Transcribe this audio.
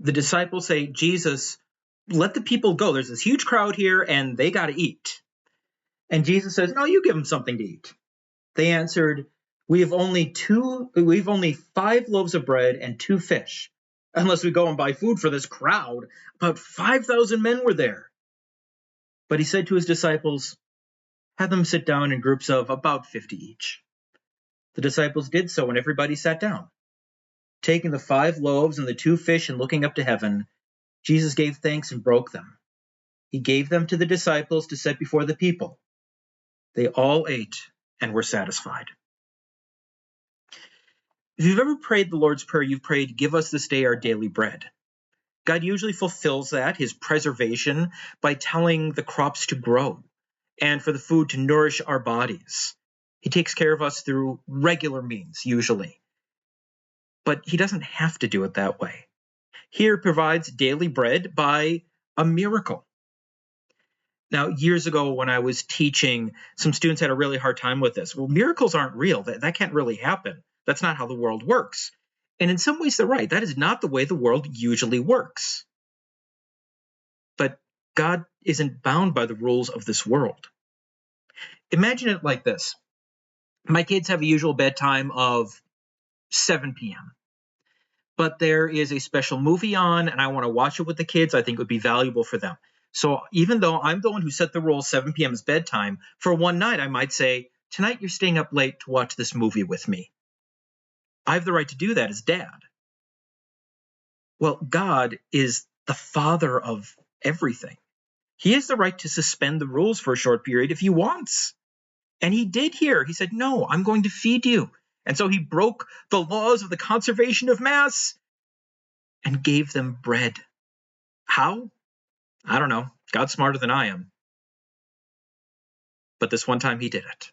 The disciples say, Jesus, let the people go. There's this huge crowd here and they got to eat. And Jesus says, no, you give them something to eat. They answered, we have only 5 loaves of bread and 2 fish. Unless we go and buy food for this crowd. About 5,000 men were there. But he said to his disciples, have them sit down in groups of about 50 each. The disciples did so, and everybody sat down. Taking the 5 loaves and the 2 fish and looking up to heaven, Jesus gave thanks and broke them. He gave them to the disciples to set before the people. They all ate and were satisfied. If you've ever prayed the Lord's Prayer, you've prayed, give us this day our daily bread. God usually fulfills that, his preservation, by telling the crops to grow and for the food to nourish our bodies. He takes care of us through regular means, usually. But he doesn't have to do it that way. Here provides daily bread by a miracle. Now, years ago when I was teaching, some students had a really hard time with this. Well, miracles aren't real. That can't really happen. That's not how the world works. And in some ways, they're right. That is not the way the world usually works. But God isn't bound by the rules of this world. Imagine it like this. My kids have a usual bedtime of 7 p.m. But there is a special movie on, and I want to watch it with the kids. I think it would be valuable for them. So even though I'm the one who set the rule 7 p.m. is bedtime, for one night I might say, tonight you're staying up late to watch this movie with me. I have the right to do that as dad. Well, God is the father of everything. He has the right to suspend the rules for a short period if he wants. And he did here. He said, no, I'm going to feed you. And so he broke the laws of the conservation of mass and gave them bread. How? I don't know. God's smarter than I am. But this one time he did it.